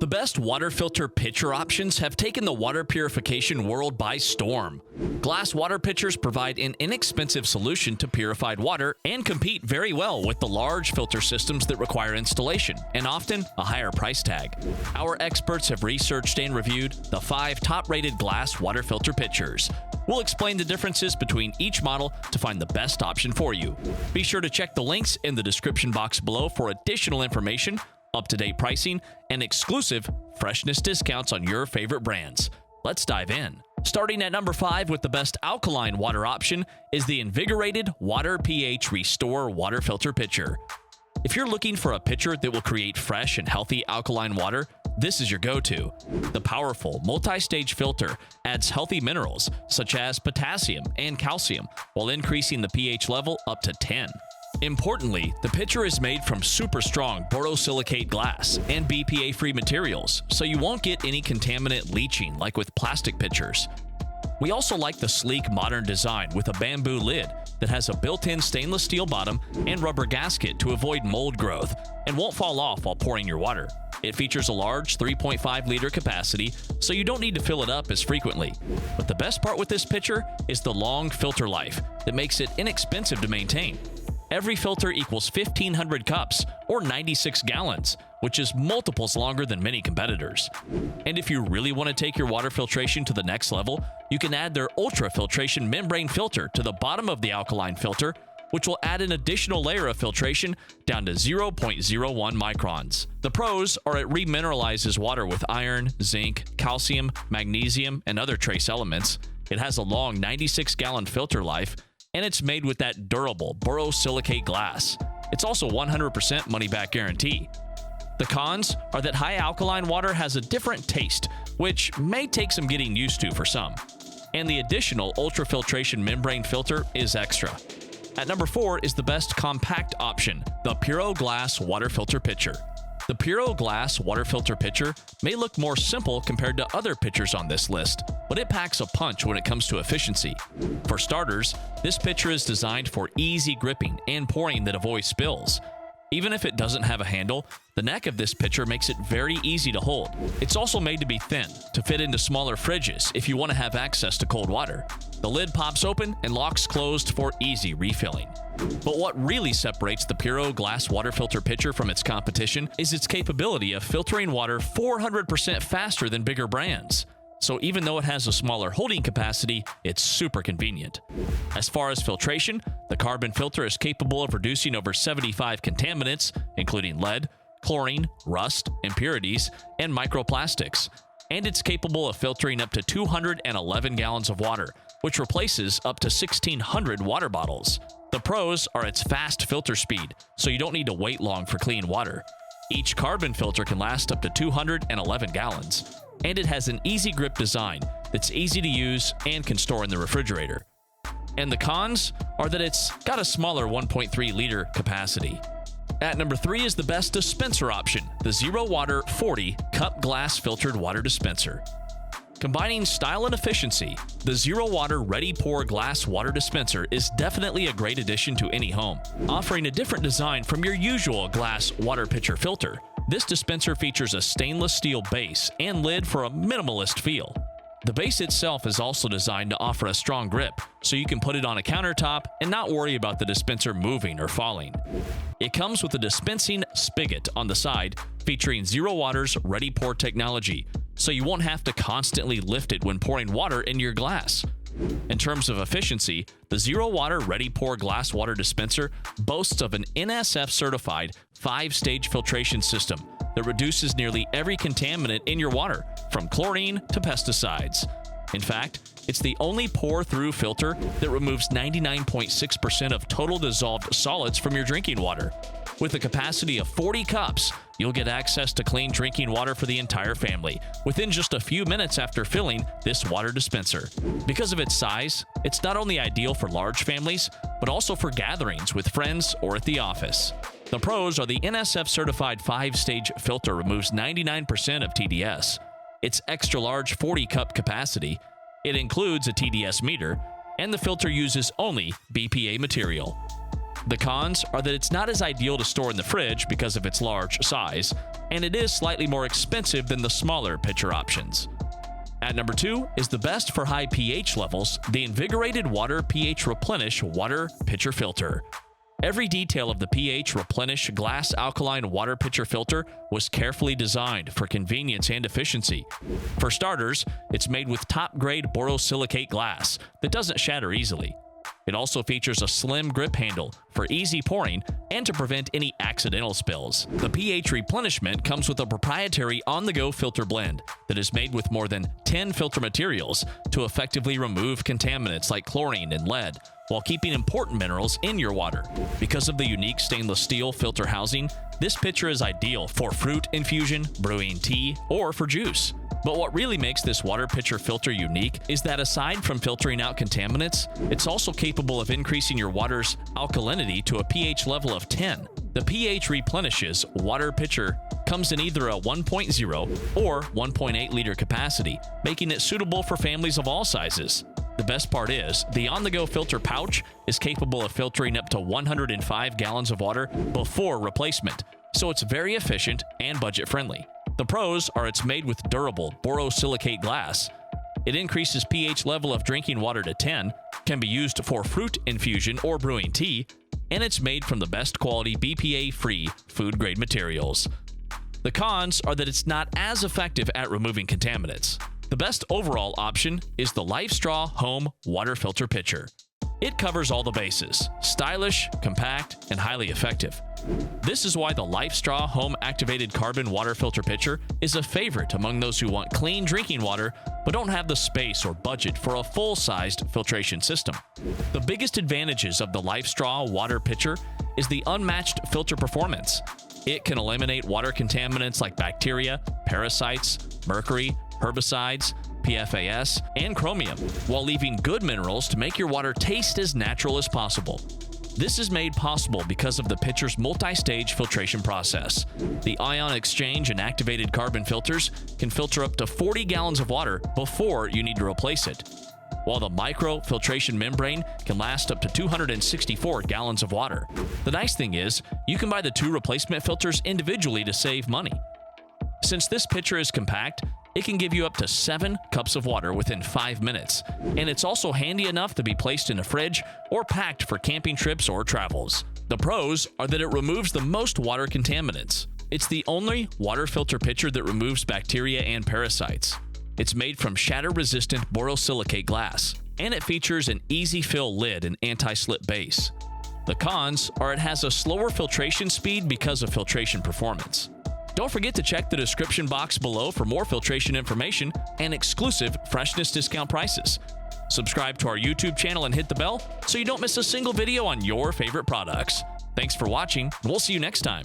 The best water filter pitcher options have taken the water purification world by storm. Glass water pitchers provide an inexpensive solution to purified water and compete very well with the large filter systems that require installation and often a higher price tag. Our experts have researched and reviewed the 5 top-rated glass water filter pitchers. We'll explain the differences between each model to find the best option for you. Be sure to check the links in the description box below for additional information, up-to-date pricing, and exclusive freshness discounts on your favorite brands. Let's dive in. Starting at number 5 with the best alkaline water option is the Invigorated Water pH Restore Water Filter Pitcher. If you're looking for a pitcher that will create fresh and healthy alkaline water, this is your go-to. The powerful multi-stage filter adds healthy minerals such as potassium and calcium while increasing the pH level up to 10. Importantly, the pitcher is made from super strong borosilicate glass and BPA-free materials, so you won't get any contaminant leaching like with plastic pitchers. We also like the sleek modern design with a bamboo lid that has a built-in stainless steel bottom and rubber gasket to avoid mold growth and won't fall off while pouring your water. It features a large 3.5-liter capacity, so you don't need to fill it up as frequently. But the best part with this pitcher is the long filter life that makes it inexpensive to maintain. Every filter equals 1,500 cups, or 96 gallons, which is multiples longer than many competitors. And if you really want to take your water filtration to the next level, you can add their ultrafiltration membrane filter to the bottom of the alkaline filter, which will add an additional layer of filtration down to 0.01 microns. The pros are it remineralizes water with iron, zinc, calcium, magnesium, and other trace elements. It has a long 96-gallon filter life, and it's made with that durable borosilicate glass. It's also 100% money-back guarantee. The cons are that high alkaline water has a different taste, which may take some getting used to for some. And the additional ultrafiltration membrane filter is extra. At number 4 is the best compact option, the Puro Glass Water Filter Pitcher. The Puro Glass Water Filter Pitcher may look more simple compared to other pitchers on this list, but it packs a punch when it comes to efficiency. For starters, this pitcher is designed for easy gripping and pouring that avoids spills. Even if it doesn't have a handle, the neck of this pitcher makes it very easy to hold. It's also made to be thin, to fit into smaller fridges if you want to have access to cold water. The lid pops open and locks closed for easy refilling. But what really separates the Puro Glass Water Filter Pitcher from its competition is its capability of filtering water 400% faster than bigger brands. So even though it has a smaller holding capacity, it's super convenient. As far as filtration, the carbon filter is capable of reducing over 75 contaminants, including lead, chlorine, rust, impurities, and microplastics. And it's capable of filtering up to 211 gallons of water, which replaces up to 1,600 water bottles. The pros are its fast filter speed, so you don't need to wait long for clean water. Each carbon filter can last up to 211 gallons. And it has an easy grip design that's easy to use and can store in the refrigerator. And the cons are that it's got a smaller 1.3-liter capacity. At number 3 is the best dispenser option, the ZeroWater 40 Cup Glass Filtered Water Dispenser. Combining style and efficiency, the ZeroWater Ready Pour Glass Water Dispenser is definitely a great addition to any home, offering a different design from your usual glass water pitcher filter. This dispenser features a stainless steel base and lid for a minimalist feel. The base itself is also designed to offer a strong grip, so you can put it on a countertop and not worry about the dispenser moving or falling. It comes with a dispensing spigot on the side, featuring ZeroWater's Ready Pour technology, so you won't have to constantly lift it when pouring water in your glass. In terms of efficiency, the ZeroWater Ready Pour Glass Water Dispenser boasts of an NSF-certified 5-stage filtration system that reduces nearly every contaminant in your water, from chlorine to pesticides. In fact, it's the only pour-through filter that removes 99.6% of total dissolved solids from your drinking water. With a capacity of 40 cups, you'll get access to clean drinking water for the entire family within just a few minutes after filling this water dispenser. Because of its size, it's not only ideal for large families, but also for gatherings with friends or at the office. The pros are the NSF-certified 5-stage filter removes 99% of TDS. Its extra-large 40-cup capacity. It includes a TDS meter, and the filter uses only BPA material. The cons are that it's not as ideal to store in the fridge because of its large size, and it is slightly more expensive than the smaller pitcher options. At number 2 is the best for high pH levels, the Invigorated Water pH Replenish Water Pitcher Filter. Every detail of the pH Replenish glass alkaline water pitcher filter was carefully designed for convenience and efficiency. For starters, it's made with top-grade borosilicate glass that doesn't shatter easily. It also features a slim grip handle for easy pouring and to prevent any accidental spills. The pH replenishment comes with a proprietary on-the-go filter blend that is made with more than 10 filter materials to effectively remove contaminants like chlorine and lead while keeping important minerals in your water. Because of the unique stainless steel filter housing, this pitcher is ideal for fruit infusion, brewing tea, or for juice. But what really makes this water pitcher filter unique is that aside from filtering out contaminants, it's also capable of increasing your water's alkalinity to a pH level of 10. The pH Replenishes water pitcher comes in either a 1.0 or 1.8 liter capacity, making it suitable for families of all sizes. The best part is, the on-the-go filter pouch is capable of filtering up to 105 gallons of water before replacement, so it's very efficient and budget-friendly. The pros are it's made with durable borosilicate glass. It increases pH level of drinking water to 10, can be used for fruit infusion or brewing tea, and it's made from the best quality BPA-free food-grade materials. The cons are that it's not as effective at removing contaminants. The best overall option is the LifeStraw Home Water Filter Pitcher. It covers all the bases: stylish, compact, and highly effective. This is why the LifeStraw Home Activated Carbon Water Filter Pitcher is a favorite among those who want clean drinking water but don't have the space or budget for a full-sized filtration system. The biggest advantages of the LifeStraw Water Pitcher is the unmatched filter performance. It can eliminate water contaminants like bacteria, parasites, mercury, herbicides, PFAS, and chromium, while leaving good minerals to make your water taste as natural as possible. This is made possible because of the pitcher's multi-stage filtration process. The ion exchange and activated carbon filters can filter up to 40 gallons of water before you need to replace it, while the micro-filtration membrane can last up to 264 gallons of water. The nice thing is, you can buy the 2 replacement filters individually to save money. Since this pitcher is compact, it can give you up to 7 cups of water within 5 minutes, and it's also handy enough to be placed in a fridge or packed for camping trips or travels. The pros are that it removes the most water contaminants. It's the only water filter pitcher that removes bacteria and parasites. It's made from shatter-resistant borosilicate glass, and it features an easy-fill lid and anti-slip base. The cons are it has a slower filtration speed because of filtration performance. Don't forget to check the description box below for more filtration information and exclusive freshness discount prices. Subscribe to our YouTube channel and hit the bell so you don't miss a single video on your favorite products. Thanks for watching, and we'll see you next time.